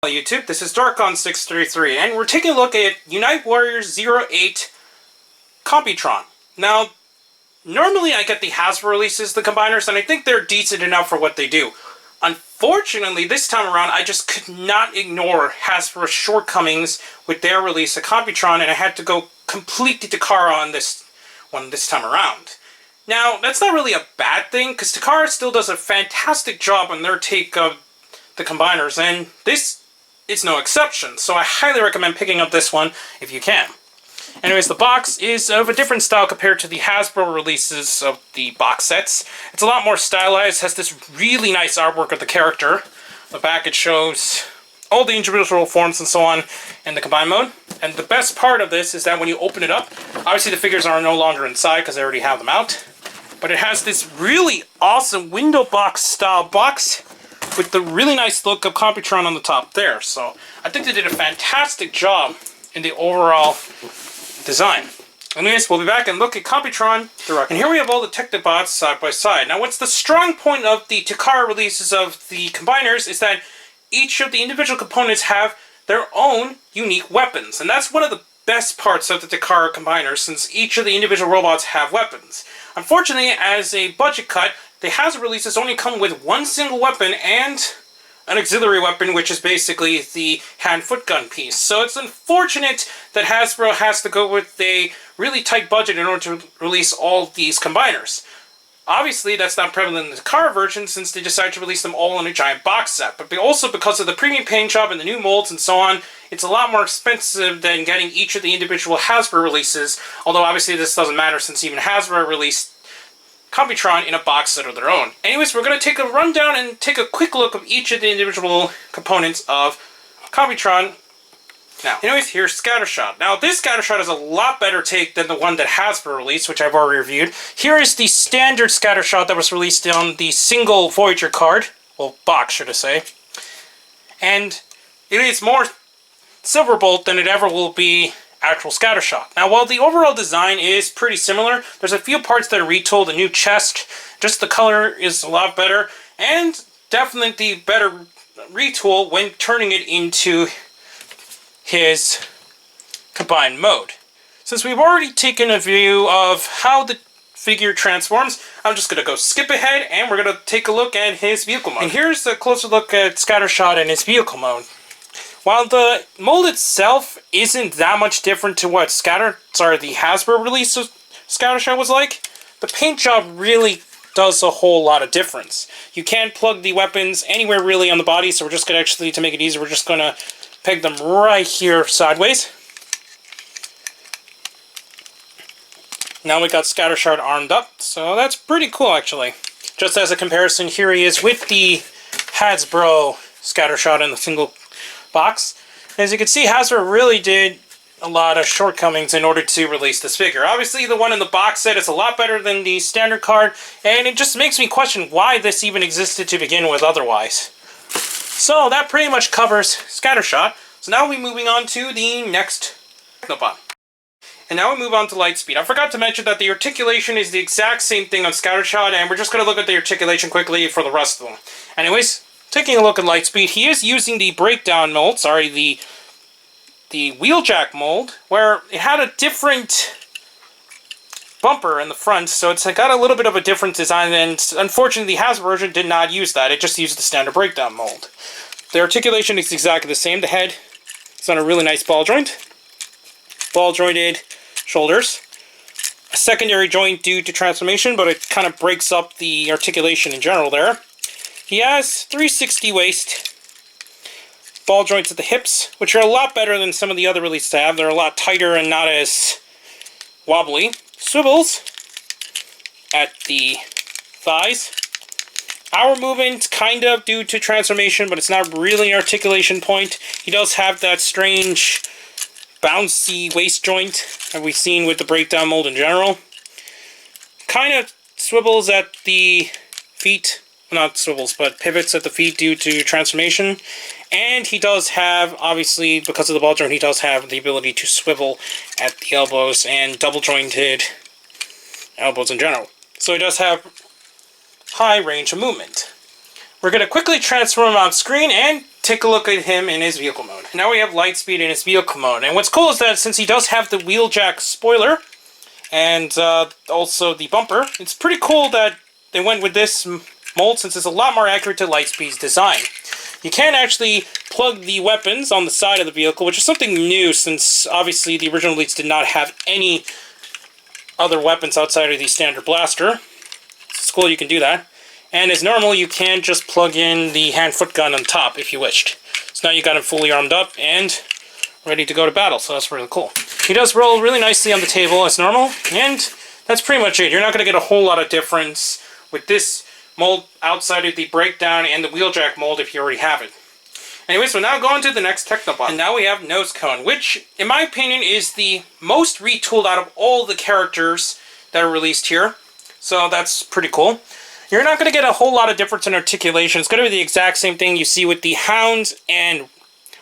Hello YouTube, this is Darkon633 and we're taking a look at UW-08 Computron. Now, normally I get the Hasbro releases, the combiners, and I think they're decent enough for what they do. Unfortunately, this time around, I just could not ignore Hasbro's shortcomings with their release of Computron, and I had to go completely Takara on this one this time around. Now, that's not really a bad thing, because Takara still does a fantastic job on their take of the combiners, and this is no exception, so I highly recommend picking up this one if you can. Anyways, the box is of a different style compared to the Hasbro releases of the box sets. It's a lot more stylized, has this really nice artwork of the character. The back it shows all the individual forms and so on in the combine mode. And the best part of this is that when you open it up, obviously the figures are no longer inside because I already have them out. But it has this really awesome window box style box with the really nice look of Computron on the top there. So I think they did a fantastic job in the overall design. Anyways, we'll be back and look at Computron directly. And here we have all the Technobots side by side. Now what's the strong point of the Takara releases of the combiners is that each of the individual components have their own unique weapons. And that's one of the best parts of the Takara combiners, since each of the individual robots have weapons. Unfortunately, as a budget cut, the Hasbro releases only come with one single weapon and an auxiliary weapon, which is basically the hand-foot gun piece. So it's unfortunate that Hasbro has to go with a really tight budget in order to release all these combiners. Obviously, that's not prevalent in the car version since they decided to release them all in a giant box set. But also because of the premium paint job and the new molds and so on, it's a lot more expensive than getting each of the individual Hasbro releases. Although obviously this doesn't matter since even Hasbro released Computron in a box set of their own. Anyways, we're going to take a rundown and take a quick look of each of the individual components of Computron. Now, anyways, here's Scattorshot. Now, this Scattorshot is a lot better take than the one that Hasbro released, which I've already reviewed. Here is the standard Scattorshot that was released on the single Voyager card. Well, box, should I say. And it is more Silverbolt than it ever will be actual Scattorshot. Now, while the overall design is pretty similar, there's a few parts that are retooled. The new chest, just the color is a lot better, and definitely better retool when turning it into his combined mode. Since we've already taken a view of how the figure transforms, I'm just going to go skip ahead and we're going to take a look at his vehicle mode. And here's a closer look at Scattorshot and his vehicle mode. While the mold itself isn't that much different to what the Hasbro release of Scattorshot was like, the paint job really does a whole lot of difference. You can't plug the weapons anywhere really on the body, so we're just going to actually, to make it easier, we're just going to peg them right here sideways. Now we got Scattorshot armed up, so that's pretty cool actually. Just as a comparison, here he is with the Hasbro Scattorshot in the single box. As you can see, Hasbro really did a lot of shortcomings in order to release this figure. Obviously, the one in the box set is a lot better than the standard card, and it just makes me question why this even existed to begin with otherwise. So that pretty much covers Scattorshot. So now we're moving on to the next Technobot. And now we move on to Lightspeed. I forgot to mention that the articulation is the exact same thing on Scattorshot, and we're just going to look at the articulation quickly for the rest of them. Anyways, taking a look at Lightspeed, he is using the breakdown mold, the wheeljack mold, where it had a different bumper in the front, so it's got a little bit of a different design, and unfortunately the Hasbro version did not use that. It just used the standard breakdown mold. The articulation is exactly the same. The head is on a really nice ball joint. Ball jointed shoulders. A secondary joint due to transformation, but it kind of breaks up the articulation in general there. He has 360 waist, ball joints at the hips, which are a lot better than some of the other releases I have. They're a lot tighter and not as wobbly. Swivels at the thighs. Hour movement, kind of due to transformation, but it's not really an articulation point. He does have that strange bouncy waist joint that we've seen with the breakdown mold in general. Kind of swivels at the feet. Not swivels, but pivots at the feet due to transformation. And he does have, obviously, because of the ball joint, he does have the ability to swivel at the elbows and double jointed elbows in general. So he does have high range of movement. We're going to quickly transform him on screen and take a look at him in his vehicle mode. Now we have Lightspeed in his vehicle mode. And what's cool is that since he does have the wheeljack spoiler and also the bumper, it's pretty cool that they went with this mold since it's a lot more accurate to Lightspeed's design. You can actually plug the weapons on the side of the vehicle, which is something new since obviously the original Elites did not have any other weapons outside of the standard blaster. It's cool you can do that. And as normal, you can just plug in the hand-foot gun on top if you wished. So now you got him fully armed up and ready to go to battle, so that's really cool. He does roll really nicely on the table as normal, and that's pretty much it. You're not going to get a whole lot of difference with this mold outside of the breakdown and the wheeljack mold if you already have it. Anyway, so now going to the next Technobot. And now we have Nose Cone, which, in my opinion, is the most retooled out of all the characters that are released here. So that's pretty cool. You're not going to get a whole lot of difference in articulation. It's going to be the exact same thing you see with the Hound and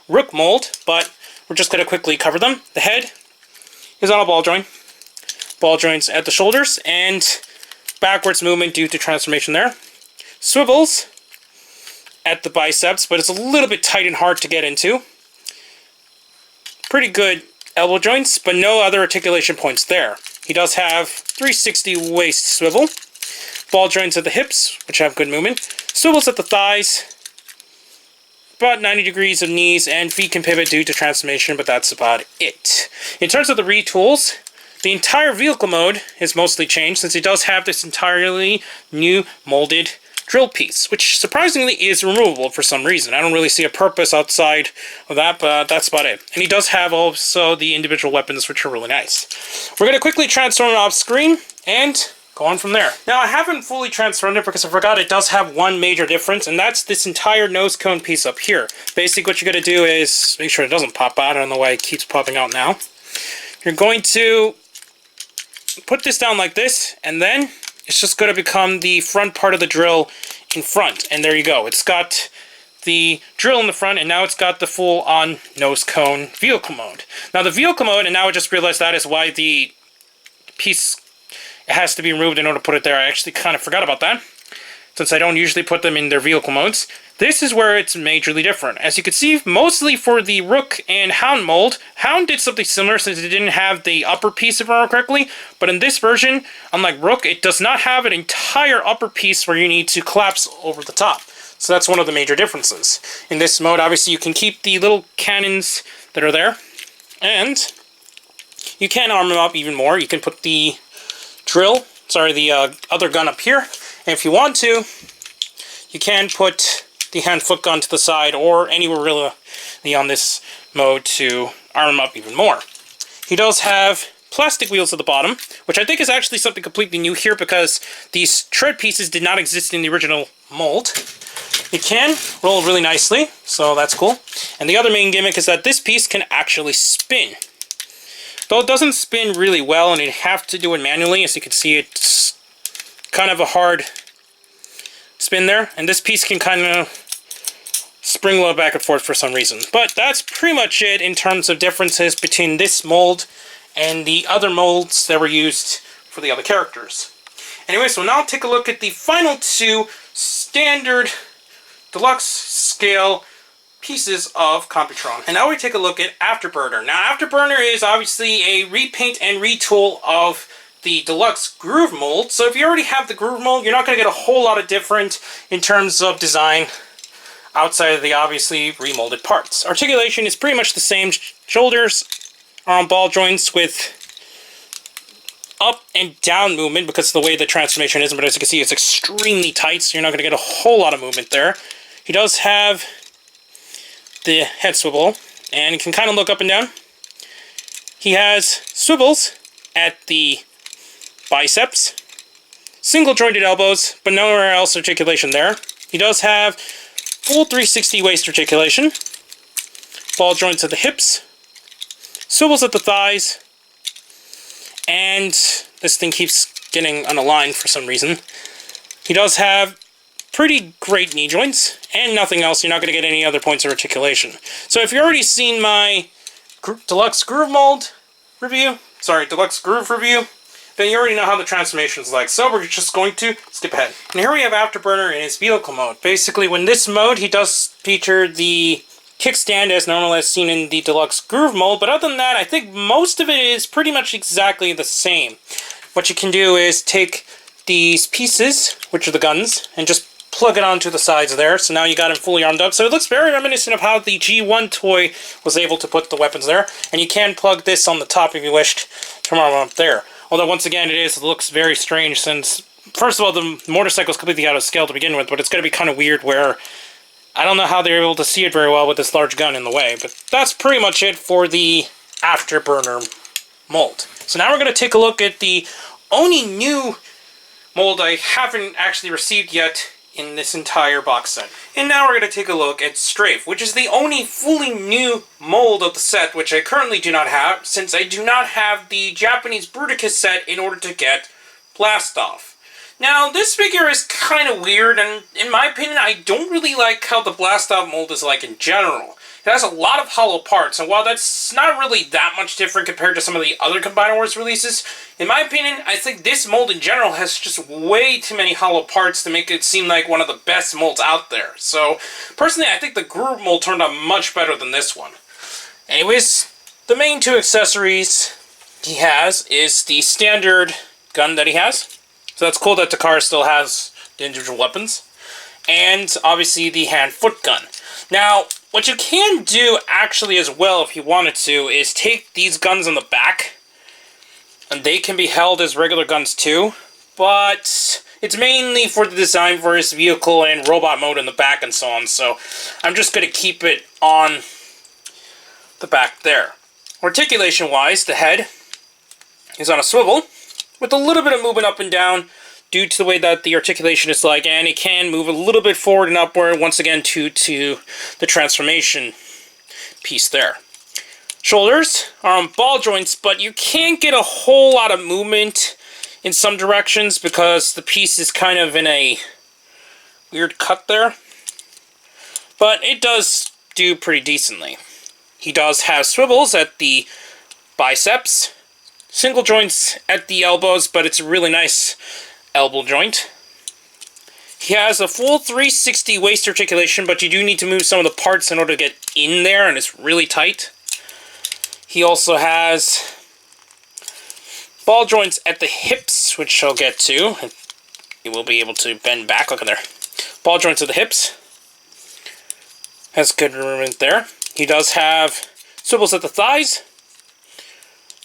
Rook mold, but we're just going to quickly cover them. The head is on a ball joint. Ball joints at the shoulders, and backwards movement due to transformation there. Swivels at the biceps, but it's a little bit tight and hard to get into. Pretty good elbow joints, but no other articulation points there. He does have 360 waist swivel. Ball joints at the hips, which have good movement. Swivels at the thighs. About 90 degrees of knees, and feet can pivot due to transformation, but that's about it. In terms of the retools, the entire vehicle mode is mostly changed, since he does have this entirely new molded drill piece, which surprisingly is removable for some reason. I don't really see a purpose outside of that, but that's about it. And he does have also the individual weapons, which are really nice. We're going to quickly transform it off screen, and go on from there. Now, I haven't fully transformed it because I forgot it does have one major difference, and that's this entire nose cone piece up here. Basically, what you're going to do is make sure it doesn't pop out. I don't know why it keeps popping out now. You're going to put this down like this, and then it's just going to become the front part of the drill in front. And there you go. It's got the drill in the front, and now it's got the full-on nose cone vehicle mode. Now, the vehicle mode, and now I just realized that is why the piece has to be removed in order to put it there. I actually kind of forgot about that, since I don't usually put them in their vehicle modes. This is where it's majorly different. As you can see, mostly for the Rook and Hound mold, Hound did something similar since it didn't have the upper piece, if I remember correctly, but in this version, unlike Rook, it does not have an entire upper piece where you need to collapse over the top. So that's one of the major differences. In this mode, obviously, you can keep the little cannons that are there, and you can arm them up even more. You can put the other gun up here, and if you want to, you can put the hand-foot gun to the side or anywhere really on this mode to arm him up even more. He does have plastic wheels at the bottom, which I think is actually something completely new here because these tread pieces did not exist in the original mold. It can roll really nicely, so that's cool. And the other main gimmick is that this piece can actually spin. Though it doesn't spin really well, and you have to do it manually. As you can see, it's kind of a hard spin there. And this piece can kind of spring load back and forth for some reason. But that's pretty much it in terms of differences between this mold and the other molds that were used for the other characters. Anyway, so now take a look at the final two standard deluxe scale pieces of Computron. And now we take a look at Afterburner. Now, Afterburner is obviously a repaint and retool of the deluxe groove mold. So if you already have the groove mold, you're not going to get a whole lot of different in terms of design outside of the obviously remolded parts. Articulation is pretty much the same. Shoulders are on ball joints with up and down movement because of the way the transformation is, but as you can see, it's extremely tight, so you're not going to get a whole lot of movement there. He does have the head swivel, and you can kind of look up and down. He has swivels at the biceps, single jointed elbows, but nowhere else articulation there. He does have full 360 waist articulation, ball joints at the hips, swivels at the thighs, and this thing keeps getting unaligned for some reason. He does have pretty great knee joints, and nothing else. You're not going to get any other points of articulation. So if you've already seen my deluxe groove mold review, deluxe groove review, then you already know how the transformation is like. So we're just going to skip ahead. And here we have Afterburner in his vehicle mode. Basically, when this mode, he does feature the kickstand as normal as seen in the Deluxe Groove mold, but other than that, I think most of it is pretty much exactly the same. What you can do is take these pieces, which are the guns, and just plug it onto the sides there, so now you got him fully armed up. So it looks very reminiscent of how the G1 toy was able to put the weapons there, and you can plug this on the top if you wished to arm up there. Although once again, it looks very strange since, first of all, the motorcycle is completely out of scale to begin with, but it's going to be kind of weird where I don't know how they're able to see it very well with this large gun in the way, but that's pretty much it for the Afterburner mold. So now we're going to take a look at the only new mold I haven't actually received yet in this entire box set. And now we're going to take a look at Strafe, which is the only fully new mold of the set, which I currently do not have, since I do not have the Japanese Bruticus set in order to get Blastoff. Now, this figure is kind of weird, and in my opinion, I don't really like how the Blastoff mold is like in general. It has a lot of hollow parts, and while that's not really that much different compared to some of the other Combiner Wars releases, in my opinion, I think this mold in general has just way too many hollow parts to make it seem like one of the best molds out there. So, personally, I think the Groove mold turned out much better than this one. Anyways, the main two accessories he has is the standard gun that he has. So that's cool that Takara still has the individual weapons. And obviously the hand-foot gun. Now, what you can do actually as well if you wanted to is take these guns on the back. And they can be held as regular guns too. But it's mainly for the design for his vehicle and robot mode in the back and so on. So I'm just going to keep it on the back there. Articulation-wise, the head is on a swivel with a little bit of movement up and down due to the way that the articulation is like, and it can move a little bit forward and upward, once again due to the transformation piece there. Shoulders are on ball joints, but you can't get a whole lot of movement in some directions because the piece is kind of in a weird cut there. But it does do pretty decently. He does have swivels at the biceps, single joints at the elbows, but it's a really nice elbow joint. He has a full 360 waist articulation, but you do need to move some of the parts in order to get in there, and it's really tight. He also has ball joints at the hips, which I'll get to. You will be able to bend back. Look at there. Ball joints at the hips. Has good movement there. He does have swivels at the thighs.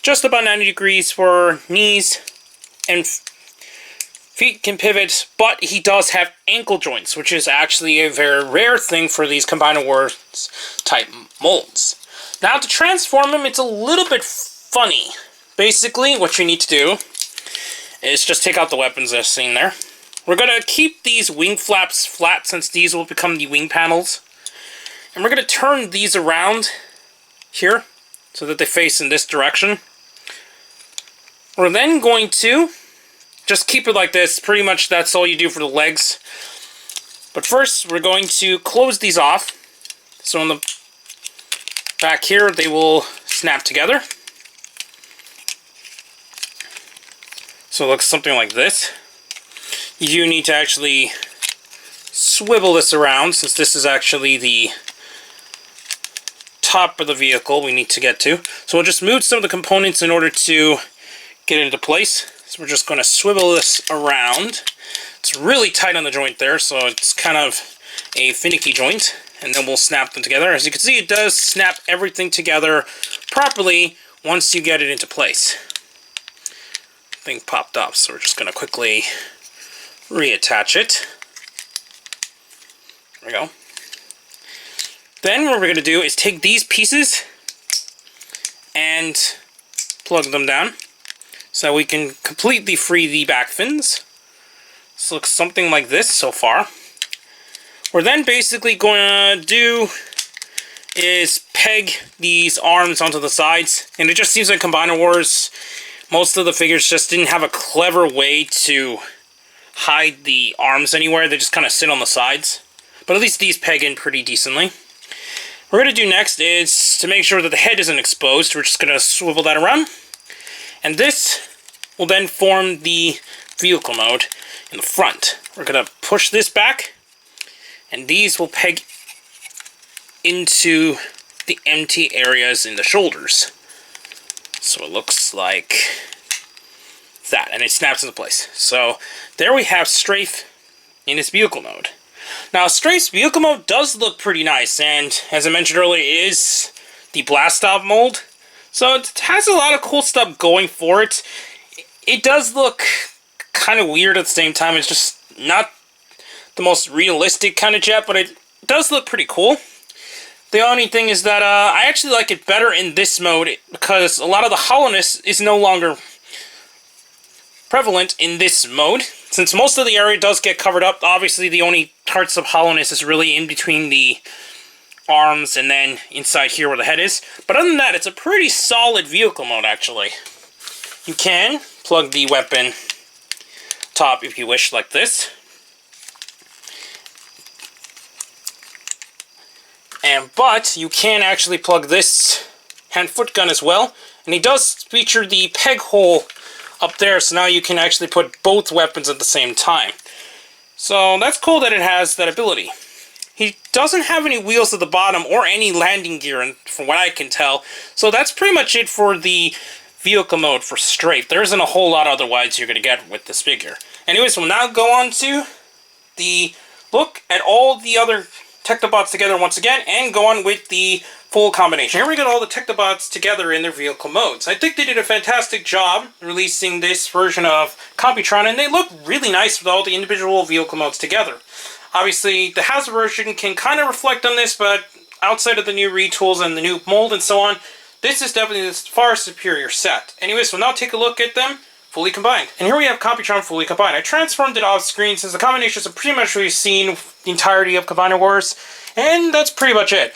Just about 90 degrees for knees, and feet can pivot, but he does have ankle joints, which is actually a very rare thing for these Combiner Wars type molds. Now to transform him, it's a little bit funny. Basically, what you need to do is just take out the weapons as seen there. We're going to keep these wing flaps flat since these will become the wing panels. And we're going to turn these around here so that they face in this direction. We're then going to just keep it like this. Pretty much that's all you do for the legs. But first, we're going to close these off. So on the back here, they will snap together. So it looks something like this. You do need to actually swivel this around, since this is actually the top of the vehicle we need to get to. So we'll just move some of the components in order to get it into place. So we're just going to swivel this around. It's really tight on the joint there, so it's kind of a finicky joint. And then we'll snap them together. As you can see, it does snap everything together properly once you get it into place. Thing popped up, so we're just going to quickly reattach it. There we go. Then what we're going to do is take these pieces and plug them down so we can completely free the back fins. This looks something like this so far. We're then basically going to do is peg these arms onto the sides, and it just seems like Combiner Wars, most of the figures just didn't have a clever way to hide the arms anywhere. They just kind of sit on the sides. But at least these peg in pretty decently. What we're going to do next is to make sure that the head isn't exposed. We're just going to swivel that around. And this will then form the vehicle mode in the front. We're going to push this back, and these will peg into the empty areas in the shoulders. So it looks like that, and it snaps into place. So there we have Strafe in its vehicle mode. Now, Strafe's vehicle mode does look pretty nice, and as I mentioned earlier, it is the blast off mold. So it has a lot of cool stuff going for it. It does look kind of weird at the same time. It's just not the most realistic kind of jet, but it does look pretty cool. The only thing is that I actually like it better in this mode because a lot of the hollowness is no longer prevalent in this mode. Since most of the area does get covered up, obviously the only parts of hollowness is really in between the arms and then inside here where the head is. But other than that, it's a pretty solid vehicle mode, actually. You can plug the weapon top if you wish, like this. But you can actually plug this hand-foot gun as well. And it does feature the peg hole up there, so now you can actually put both weapons at the same time. So that's cool that it has that ability. He doesn't have any wheels at the bottom or any landing gear, from what I can tell. So that's pretty much it for the vehicle mode for Strafe. There isn't a whole lot otherwise you're going to get with this figure. Anyways, we'll now go on to the look at all the other Technobots together once again, and go on with the full combination. Here we got all the Technobots together in their vehicle modes. I think they did a fantastic job releasing this version of Computron, and they look really nice with all the individual vehicle modes together. Obviously, the Hasbro version can kind of reflect on this, but outside of the new retools and the new mold and so on, this is definitely the far superior set. Anyways, we'll now take a look at them fully combined. And here we have Computron fully combined. I transformed it off screen since the combinations are pretty much what we've seen the entirety of Combiner Wars, and that's pretty much it.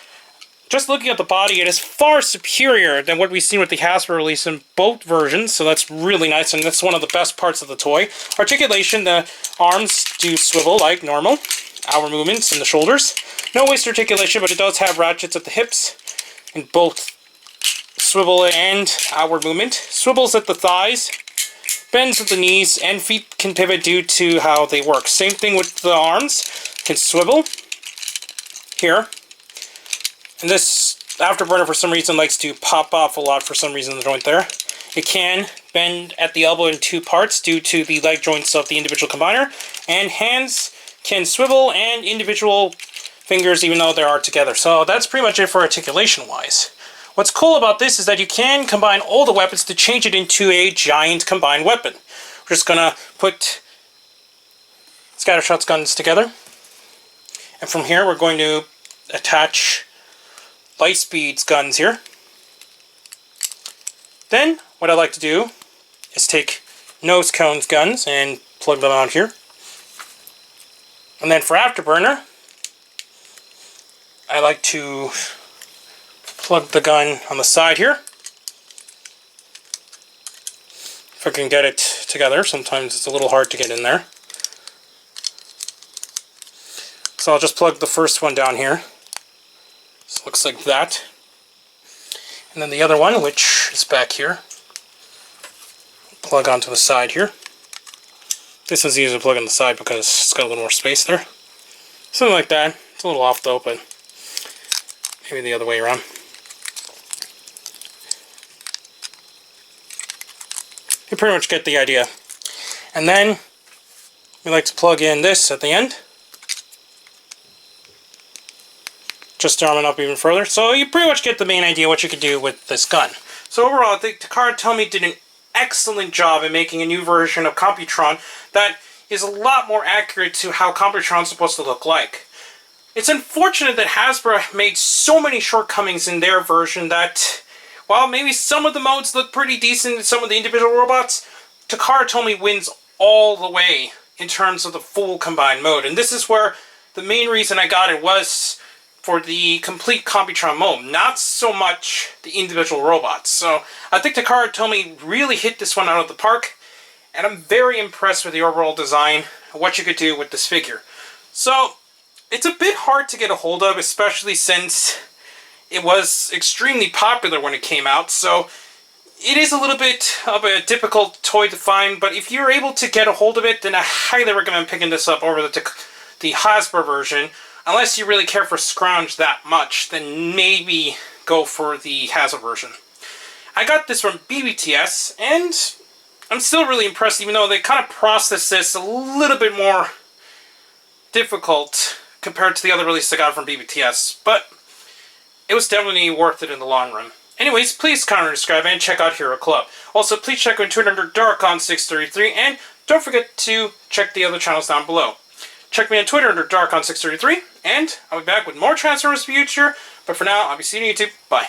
Just looking at the body, it is far superior than what we've seen with the Hasbro release in both versions, so that's really nice, and that's one of the best parts of the toy. Articulation, the arms do swivel like normal. Outward movements in the shoulders. No waist articulation, but it does have ratchets at the hips, in both swivel and outward movement. Swivels at the thighs. Bends at the knees, and feet can pivot due to how they work. Same thing with the arms. Can swivel here. And this Afterburner, for some reason, likes to pop off a lot for some reason in the joint there. It can bend at the elbow in two parts due to the leg joints of the individual combiner. And hands can swivel and individual fingers, even though they are together. So that's pretty much it for articulation-wise. What's cool about this is that you can combine all the weapons to change it into a giant combined weapon. We're just gonna put Scattershot's guns together. And from here we're going to attach Lightspeed's guns here. Then what I like to do is take Nose Cone's guns and plug them out here. And then for Afterburner, I like to plug the gun on the side here. If I can get it together, sometimes it's a little hard to get in there. So I'll just plug the first one down here. So it looks like that. And then the other one, which is back here, plug onto the side here. This one's easier to plug on the side because it's got a little more space there. Something like that. It's a little off though, but maybe the other way around. You pretty much get the idea. And then we like to plug in this at the end, just to arm it up even further. So you pretty much get the main idea what you could do with this gun. So overall, I think Takara Tomy did an excellent job in making a new version of Computron that is a lot more accurate to how Computron's supposed to look like. It's unfortunate that Hasbro made so many shortcomings in their version that, while maybe some of the modes look pretty decent in some of the individual robots, Takara Tomy wins all the way in terms of the full combined mode. And this is where the main reason I got it was for the complete Computron mode, not so much the individual robots. So I think Takara Tomy really hit this one out of the park, and I'm very impressed with the overall design and what you could do with this figure. So it's a bit hard to get a hold of, especially since it was extremely popular when it came out. So it is a little bit of a difficult toy to find, but if you're able to get a hold of it, then I highly recommend picking this up over the Hasbro version. Unless you really care for scrounge that much, then maybe go for the Hasbro version. I got this from BBTS, and I'm still really impressed, even though they kind of processed this a little bit more difficult compared to the other release I got from BBTS, but it was definitely worth it in the long run. Anyways, please comment, subscribe, and check out Hero Club. Also, please check out Twitter under Darkon633, and don't forget to check the other channels down below. Check me on Twitter under Darkon633, and I'll be back with more Transformers in the future, but for now, I'll be seeing you on YouTube. Bye.